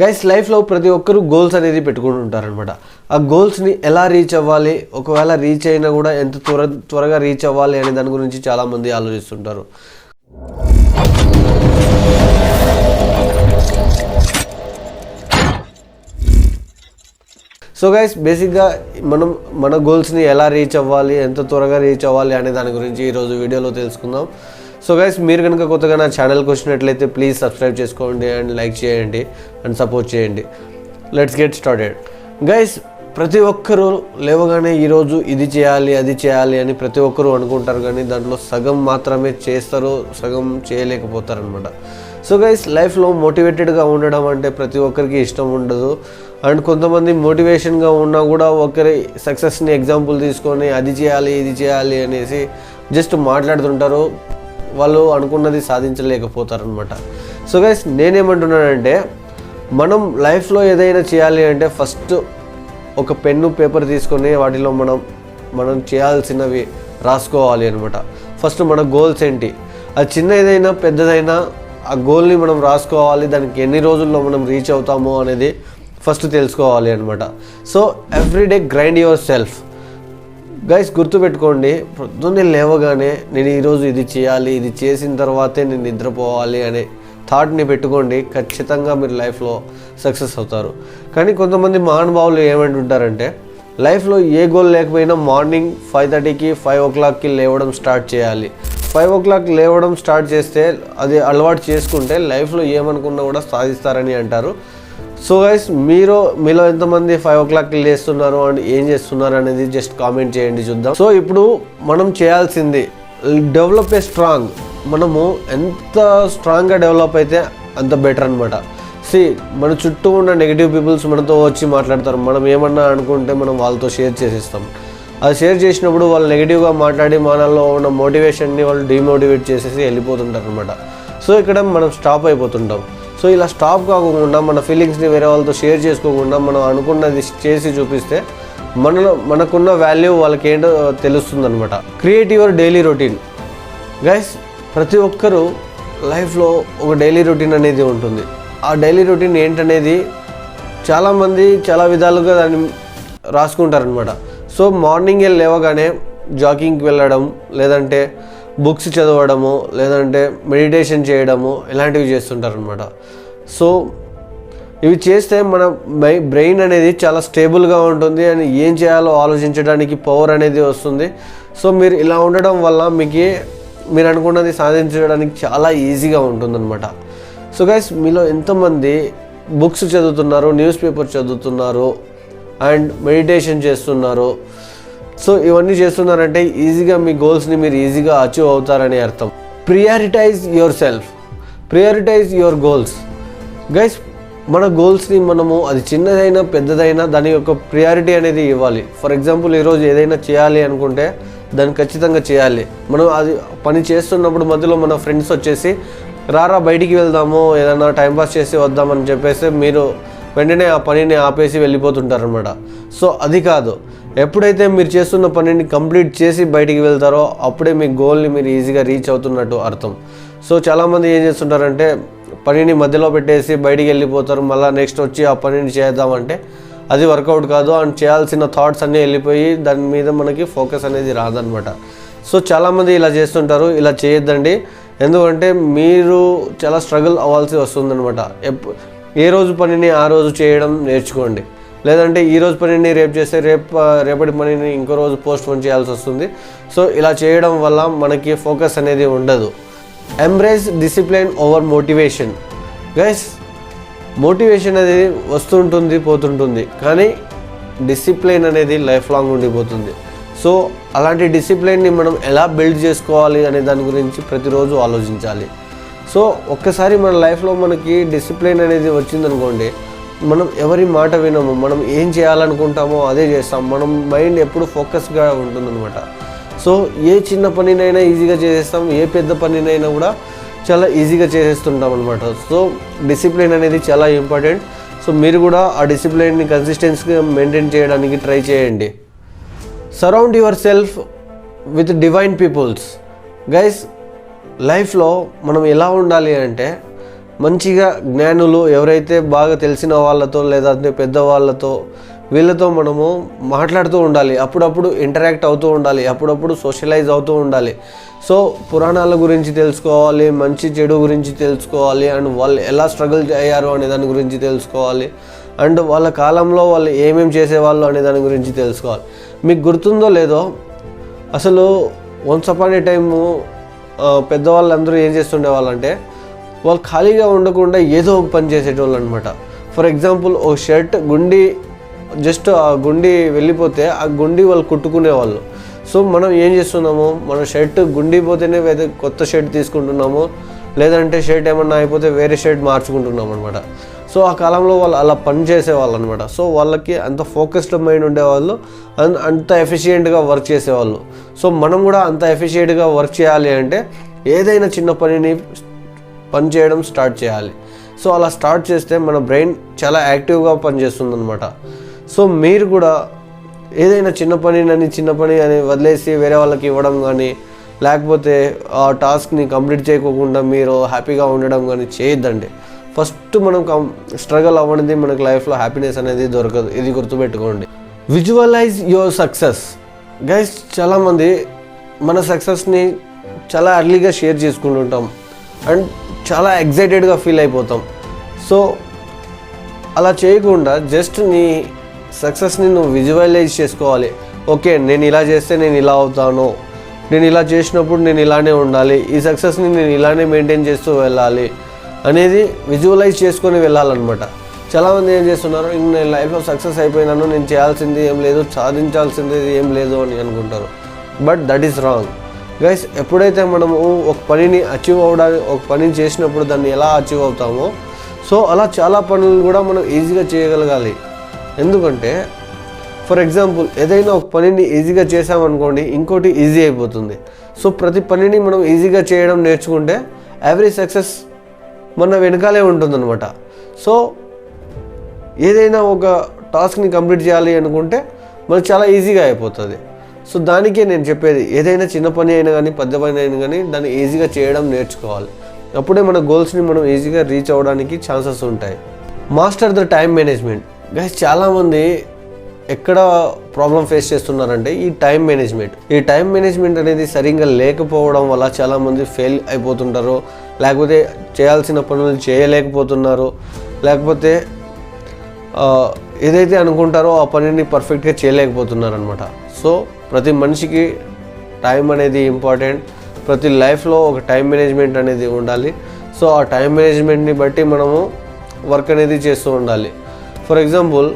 Guys లైఫ్లో ప్రతి ఒక్కరు గోల్స్ అనేది పెట్టుకుంటుంటారనమాట. ఆ గోల్స్ని ఎలా రీచ్ అవ్వాలి, ఒకవేళ రీచ్ అయినా కూడా ఎంత త్వరగా రీచ్ అవ్వాలి అనే దాని గురించి చాలామంది ఆలోచిస్తుంటారు. సో గైస్ బేసిక్గా మనం మన గోల్స్ని ఎలా రీచ్ అవ్వాలి, ఎంత త్వరగా రీచ్ అవ్వాలి అనే దాని గురించి ఈరోజు వీడియోలో తెలుసుకుందాం. సో గైస్ మీరు కనుక కొత్తగా నా ఛానల్కి వచ్చినట్లయితే ప్లీజ్ సబ్స్క్రైబ్ చేసుకోండి అండ్ లైక్ చేయండి అండ్ సపోర్ట్ చేయండి. Let's get started. గైస్ ప్రతి ఒక్కరూ లేవగానే ఈరోజు ఇది చేయాలి అది చేయాలి అని ప్రతి ఒక్కరూ అనుకుంటారు, కానీ దాంట్లో సగం మాత్రమే చేస్తారు, సగం చేయలేకపోతారనమాట. సో గైస్ లైఫ్లో మోటివేటెడ్గా ఉండడం అంటే ప్రతి ఒక్కరికి ఇష్టం ఉండదు. అండ్ కొంతమంది మోటివేషన్గా ఉన్నా కూడా ఒకరి సక్సెస్ని ఎగ్జాంపుల్ తీసుకొని అది చేయాలి ఇది చేయాలి అనేసి జస్ట్ మాట్లాడుతుంటారు, వాళ్ళు అనుకున్నది సాధించలేకపోతారనమాట. సో గైస్ నేనేమంటున్నానంటే, మనం లైఫ్లో ఏదైనా చేయాలి అంటే ఫస్ట్ ఒక పెన్ను పేపర్ తీసుకొని వాటిలో మనం చేయాల్సినవి రాసుకోవాలి అనమాట. ఫస్ట్ మన గోల్స్ ఏంటి, అది చిన్న ఏదైనా పెద్దదైనా ఆ గోల్ని మనం రాసుకోవాలి, దానికి ఎన్ని రోజుల్లో మనం రీచ్ అవుతామో అనేది ఫస్ట్ తెలుసుకోవాలి అనమాట. So everyday grind your self. Guys గుర్తుపెట్టుకోండి, పొద్దున్నే లేవగానే నేను ఈరోజు ఇది చేయాలి, ఇది చేసిన తర్వాతే నేను నిద్రపోవాలి అనే థాట్ని పెట్టుకోండి, ఖచ్చితంగా మీరు లైఫ్లో సక్సెస్ అవుతారు. కానీ కొంతమంది మహానుభావులు ఏమంటుంటారంటే, లైఫ్లో ఏ గోల్ లేకపోయినా మార్నింగ్ 5:30కి 5 o'clockకి లేవడం స్టార్ట్ చేయాలి. 5 o'clock లేవడం స్టార్ట్ చేస్తే అది అలవాటు చేసుకుంటే లైఫ్లో ఏమనుకున్నా కూడా సాధిస్తారని అంటారు. సో గైస్ మీలో ఎంతమంది 5 o'clockకి లేస్తున్నారు అండ్ ఏం చేస్తున్నారు అనేది జస్ట్ కామెంట్ చేయండి, చూద్దాం. సో ఇప్పుడు మనం చేయాల్సింది డెవలప్ ఏ స్ట్రాంగ్. మనము ఎంత స్ట్రాంగ్గా డెవలప్ అయితే అంత బెటర్ అనమాట. మన చుట్టూ ఉన్న నెగిటివ్ పీపుల్స్ మనతో వచ్చి మాట్లాడతారు, మనం ఏమన్నా అనుకుంటే మనం వాళ్ళతో షేర్ చేసేస్తాం. అది షేర్ చేసినప్పుడు వాళ్ళు నెగిటివ్గా మాట్లాడి మనలో ఉన్న మోటివేషన్ని వాళ్ళు డిమోటివేట్ చేసేసి వెళ్ళిపోతుంటారు అనమాట. సో ఇక్కడ మనం స్టాప్ అయిపోతుంటాం. సో ఇలా స్టాప్ కాకుండా మన ఫీలింగ్స్ని వేరే వాళ్ళతో షేర్ చేసుకోకుండా మనం అనుకున్నది చేసి చూపిస్తే మనకున్న వాల్యూ వాళ్ళకి ఏంటో తెలుస్తుంది అనమాట. Create your daily routine. Guys ప్రతి ఒక్కరూ లైఫ్లో ఒక డైలీ రొటీన్ అనేది ఉంటుంది. ఆ డైలీ రొటీన్ ఏంటనేది చాలామంది చాలా విధాలుగా దాన్ని రాసుకుంటారనమాట. సో మార్నింగే లేవగానే జాగింగ్కి వెళ్ళడం, లేదంటే బుక్స్ చదవడము, లేదంటే మెడిటేషన్ చేయడము, ఇలాంటివి చేస్తుంటారనమాట. సో ఇవి చేస్తే మన బ్రెయిన్ అనేది చాలా స్టేబుల్గా ఉంటుంది అని ఏం చేయాలో ఆలోచించడానికి పవర్ అనేది వస్తుంది. సో మీరు ఇలా ఉండడం వల్ల మీరు అనుకున్నది సాధించడానికి చాలా ఈజీగా ఉంటుందన్నమాట. సో గైస్ మీలో ఎంతమంది బుక్స్ చదువుతున్నారు, న్యూస్ పేపర్ చదువుతున్నారు అండ్ మెడిటేషన్ చేస్తున్నారు? సో ఇవన్నీ చేస్తున్నారంటే ఈజీగా మీ గోల్స్ని మీరు ఈజీగా అచీవ్ అవుతారని అర్థం. Prioritise your self, prioritise your goals. Guys మన గోల్స్ని మనము అది చిన్నదైనా పెద్దదైనా దాని యొక్క ప్రియారిటీ అనేది ఇవ్వాలి. ఫర్ ఎగ్జాంపుల్ ఈరోజు ఏదైనా చేయాలి అనుకుంటే దాన్ని ఖచ్చితంగా చేయాలి. మనం అది పని చేస్తున్నప్పుడు మధ్యలో మన ఫ్రెండ్స్ వచ్చేసి రారా బయటికి వెళ్దాము, ఏదైనా టైంపాస్ చేసి వద్దామని చెప్పేసి మీరు వెంటనే ఆ పనిని ఆపేసి వెళ్ళిపోతుంటారనమాట. సో అది కాదు, ఎప్పుడైతే మీరు చేస్తున్న పనిని కంప్లీట్ చేసి బయటికి వెళ్తారో అప్పుడే మీ గోల్ని మీరు ఈజీగా రీచ్ అవుతున్నట్టు అర్థం. సో చాలామంది ఏం చేస్తుంటారంటే పనిని మధ్యలో పెట్టేసి బయటికి వెళ్ళిపోతారు, మళ్ళీ నెక్స్ట్ వచ్చి ఆ పనిని చేద్దామంటే అది వర్కౌట్ కాదు అండ్ చేయాల్సిన థాట్స్ అన్నీ వెళ్ళిపోయి దాని మీద మనకి ఫోకస్ అనేది రాదనమాట. సో చాలామంది ఇలా చేస్తుంటారు, ఇలా చేయొద్దండి. ఎందుకంటే మీరు చాలా స్ట్రగుల్ అవ్వాల్సి వస్తుందన్నమాట. ఏ రోజు పనిని ఆ రోజు చేయడం నేర్చుకోండి, లేదంటే ఈరోజు పనిని రేపు చేస్తే రేపటి పనిని ఇంకో రోజు పోస్ట్పోన్ చేయాల్సి వస్తుంది. సో ఇలా చేయడం వల్ల మనకి ఫోకస్ అనేది ఉండదు. Embrace discipline over motivation. Guys motivation అనేది వస్తుంటుంది పోతుంటుంది, కానీ డిసిప్లిన్ అనేది లైఫ్ లాంగ్ ఉండిపోతుంది. సో అలాంటి డిసిప్లిన్ని మనం ఎలా బిల్డ్ చేసుకోవాలి అనే దాని గురించి ప్రతిరోజు ఆలోచించాలి. సో ఒక్కసారి మన లైఫ్లో మనకి డిసిప్లిన్ అనేది వచ్చిందనుకోండి, మనం ఎవరి మాట వినము, మనం ఏం చేయాలనుకుంటామో అదే చేస్తాం. మనం మైండ్ ఎప్పుడు ఫోకస్గా ఉంటుందన్నమాట. సో ఏ చిన్న పనినైనా ఈజీగా చేసేస్తాం, ఏ పెద్ద పనినైనా కూడా చాలా ఈజీగా చేసేస్తుంటాం అనమాట. సో డిసిప్లిన్ అనేది చాలా ఇంపార్టెంట్. సో మీరు కూడా ఆ డిసిప్లిన్ని కన్సిస్టెన్సీగా మెయింటైన్ చేయడానికి ట్రై చేయండి. Surround yourself with divine peoples. Guys లైఫ్లో మనం ఎలా ఉండాలి అంటే మంచిగా జ్ఞానులు ఎవరైతే బాగా తెలిసిన వాళ్ళతో లేదంటే పెద్దవాళ్ళతో వీళ్ళతో మనము మాట్లాడుతూ ఉండాలి, అప్పుడప్పుడు ఇంటరాక్ట్ అవుతూ ఉండాలి, అప్పుడప్పుడు సోషలైజ్ అవుతూ ఉండాలి. సో పురాణాల గురించి తెలుసుకోవాలి, మంచి చెడు గురించి తెలుసుకోవాలి, అండ్ వాళ్ళు ఎలా స్ట్రగుల్ అయ్యారు అనే దాని గురించి తెలుసుకోవాలి, అండ్ వాళ్ళ కాలంలో వాళ్ళు ఏమేమి చేసేవాళ్ళు అనే దాని గురించి తెలుసుకోవాలి. మీకు గుర్తుందో లేదో, అసలు వన్స్ అపాన్ ఏ టైము పెద్దవాళ్ళందరూ ఏం చేస్తుండేవాళ్ళంటే వాళ్ళు ఖాళీగా ఉండకుండా ఏదో ఒక పని చేసేటోళ్ళు అనమాట. For example oh shirt Gundi just ఆ గుండి వెళ్ళిపోతే ఆ గుండి వాళ్ళు కుట్టుకునేవాళ్ళు. సో మనం ఏం చేస్తున్నాము, మన షర్ట్ గుండి పోతేనే కొత్త షర్ట్ తీసుకుంటున్నాము, లేదంటే షర్ట్ ఏమన్నా అయిపోతే వేరే షర్ట్ మార్చుకుంటున్నాం అనమాట. సో ఆ కాలంలో వాళ్ళు అలా పని చేసేవాళ్ళు అనమాట. సో వాళ్ళకి అంత ఫోకస్డ్ మైండ్ ఉండేవాళ్ళు, అంత ఎఫిషియెంట్గా వర్క్ చేసేవాళ్ళు. సో మనం కూడా అంత ఎఫిషియెంట్గా వర్క్ చేయాలి అంటే ఏదైనా చిన్న పని చేయడం స్టార్ట్ చేయాలి. సో అలా స్టార్ట్ చేస్తే మన బ్రెయిన్ చాలా యాక్టివ్గా పనిచేస్తుంది అనమాట. సో మీరు కూడా ఏదైనా చిన్న పని అని వదిలేసి వేరే వాళ్ళకి ఇవ్వడం కానీ, లేకపోతే ఆ టాస్క్ని కంప్లీట్ చేయకోకుండా మీరు హ్యాపీగా ఉండడం కానీ చేయొద్దండి. ఫస్ట్ మనం స్ట్రగల్ అవ్వనిది మనకు లైఫ్లో హ్యాపీనెస్ అనేది దొరకదు, ఇది గుర్తుపెట్టుకోండి. Visualise your success. గైస్, చాలామంది మన సక్సెస్ని చాలా ఎర్లీగా షేర్ చేసుకుంటుంటాం అండ్ చాలా ఎగ్జైటెడ్గా ఫీల్ అయిపోతాం. సో అలా చేయకుండా జస్ట్ నీ సక్సెస్ని నువ్వు విజువలైజ్ చేసుకోవాలి. ఓకే, నేను ఇలా చేస్తే నేను ఇలా అవుతాను, నేను ఇలా చేసినప్పుడు నేను ఇలానే ఉండాలి, ఈ సక్సెస్ని నేను ఇలానే మెయింటైన్ చేస్తూ వెళ్ళాలి అనేది విజువలైజ్ చేసుకొని వెళ్ళాలన్నమాట. చాలామంది ఏం చేస్తున్నారు, నేను లైఫ్లో సక్సెస్ అయిపోయినాను, నేను చేయాల్సింది ఏం లేదు, సాధించాల్సింది ఏం లేదు అని అనుకుంటారు. But that is wrong guys. ఎప్పుడైతే మనము ఒక పనిని అచీవ్ అవ్వడానికి, ఒక పనిని చేసినప్పుడు దాన్ని ఎలా అచీవ్ అవుతామో, సో అలా చాలా పనులు కూడా మనం ఈజీగా చేయగలగాలి. ఎందుకంటే ఫర్ ఎగ్జాంపుల్ ఏదైనా ఒక పనిని ఈజీగా చేసామనుకోండి, ఇంకోటి ఈజీ అయిపోతుంది. సో ప్రతి పనిని మనం ఈజీగా చేయడం నేర్చుకుంటే ఎవ్రీ సక్సెస్ మన వెనకాలే ఉంటుందన్నమాట. సో ఏదైనా ఒక టాస్క్ని కంప్లీట్ చేయాలి అనుకుంటే మనకు చాలా ఈజీగా అయిపోతుంది. సో దానికే నేను చెప్పేది, ఏదైనా చిన్న పని అయినా కానీ పెద్ద పని అయినా కానీ దాన్ని ఈజీగా చేయడం నేర్చుకోవాలి. అప్పుడే మన గోల్స్ని మనం ఈజీగా రీచ్ అవ్వడానికి ఛాన్సెస్ ఉంటాయి. Master the time management. Guys, చాలామంది ఎక్కడ ప్రాబ్లం ఫేస్ చేస్తున్నారంటే ఈ టైం మేనేజ్మెంట్. ఈ టైం మేనేజ్మెంట్ అనేది సరిగ్గా లేకపోవడం వల్ల చాలామంది ఫెయిల్ అయిపోతుంటారు, లేకపోతే చేయాల్సిన పనులు చేయలేకపోతున్నారు, లేకపోతే ఏదైతే అనుకుంటారో ఆ పనిని పర్ఫెక్ట్గా చేయలేకపోతున్నారు అనమాట. సో ప్రతి మనిషికి టైం అనేది ఇంపార్టెంట్. ప్రతి లైఫ్లో ఒక టైం మేనేజ్మెంట్ అనేది ఉండాలి. సో ఆ టైం మేనేజ్మెంట్ని బట్టి మనము వర్క్ అనేది చేస్తూ ఉండాలి. ఫర్ ఎగ్జాంపుల్,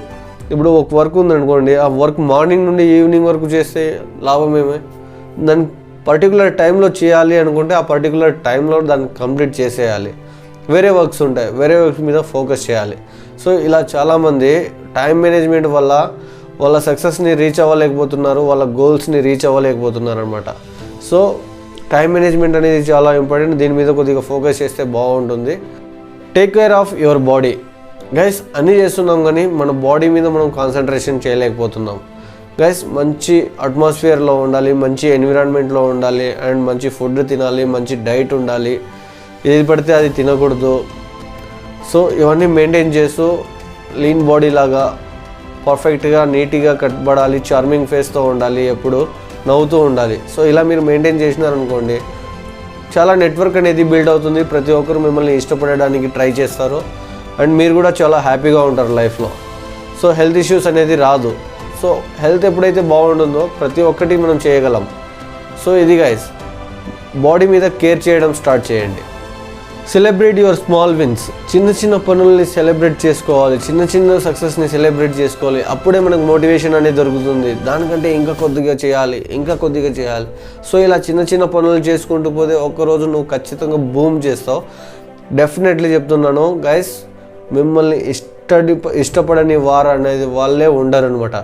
ఇప్పుడు ఒక వర్క్ ఉందనుకోండి, ఆ వర్క్ మార్నింగ్ నుండి ఈవినింగ్ వరకు చేస్తే లాభం ఏమే? దాన్ని పర్టికులర్ టైంలో చేయాలి అనుకుంటే ఆ పర్టికులర్ టైంలో దాన్ని కంప్లీట్ చేసేయాలి. వేరే వర్క్స్ ఉంటాయి, వేరే వర్క్స్ మీద ఫోకస్ చేయాలి. సో ఇలా చాలామంది టైం మేనేజ్మెంట్ వల్ల వాళ్ళ సక్సెస్ని రీచ్ అవ్వలేకపోతున్నారు, వాళ్ళ గోల్స్ని రీచ్ అవ్వలేకపోతున్నారు అనమాట. సో టైం మేనేజ్మెంట్ అనేది చాలా ఇంపార్టెంట్. దీని మీద కొద్దిగా ఫోకస్ చేస్తే బాగుంటుంది. Take care of your body. Guys, అన్నీ చేస్తున్నాం కానీ మన బాడీ మీద మనం కాన్సన్ట్రేషన్ చేయలేకపోతున్నాం. గైస్, మంచి అట్మాస్ఫియర్లో ఉండాలి, మంచి ఎన్విరాన్మెంట్లో ఉండాలి, అండ్ మంచి ఫుడ్ తినాలి, మంచి డైట్ ఉండాలి, ఏది పడితే అది తినకూడదు. సో ఇవన్నీ మెయింటైన్ చేస్తూ లీన్ బాడీ లాగా పర్ఫెక్ట్గా నీట్గా కట్టబడాలి, చార్మింగ్ ఫేస్తో ఉండాలి, ఎప్పుడు నవ్వుతూ ఉండాలి. సో ఇలా మీరు మెయింటైన్ చేసినారనుకోండి, చాలా నెట్వర్క్ అనేది బిల్డ్ అవుతుంది. ప్రతి ఒక్కరు మిమ్మల్ని ఇష్టపడడానికి ట్రై చేస్తారు అండ్ మీరు కూడా చాలా హ్యాపీగా ఉంటారు లైఫ్లో. సో హెల్త్ ఇష్యూస్ అనేది రాదు. సో హెల్త్ ఎప్పుడైతే బాగుంటుందో ప్రతి ఒక్కటి మనం చేయగలం. సో ఇది గైస్, బాడీ మీద కేర్ చేయడం స్టార్ట్ చేయండి. Celebrate your small wins. చిన్న చిన్న పనుల్ని సెలబ్రేట్ చేసుకోవాలి, చిన్న చిన్న సక్సెస్ని సెలబ్రేట్ చేసుకోవాలి. అప్పుడే మనకు మోటివేషన్ అనేది దొరుకుతుంది. దానికంటే ఇంకా కొద్దిగా చేయాలి. సో ఇలా చిన్న చిన్న పనులు చేసుకుంటూ పోతే ఒక్కరోజు నువ్వు ఖచ్చితంగా బూమ్ చేస్తావు. డెఫినెట్లీ చెప్తున్నాను గైస్, మిమ్మల్ని ఇష్టపడని వారు అనేది వాళ్ళే ఉండరు అనమాట.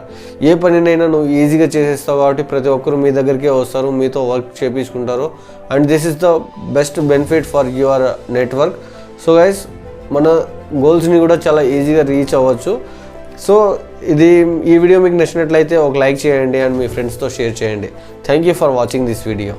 ఏ పనినైనా నువ్వు ఈజీగా చేసేస్తావు కాబట్టి ప్రతి ఒక్కరు మీ దగ్గరికే వస్తారు, మీతో వర్క్ చేయించుకుంటారు. And this is the best benefit for your network. So guys, మన గోల్స్ని కూడా చాలా ఈజీగా రీచ్ అవ్వచ్చు. సో ఈ వీడియో మీకు నచ్చినట్లయితే ఒక లైక్ చేయండి అండ్ మీ ఫ్రెండ్స్తో షేర్ చేయండి. Thank you for watching this video.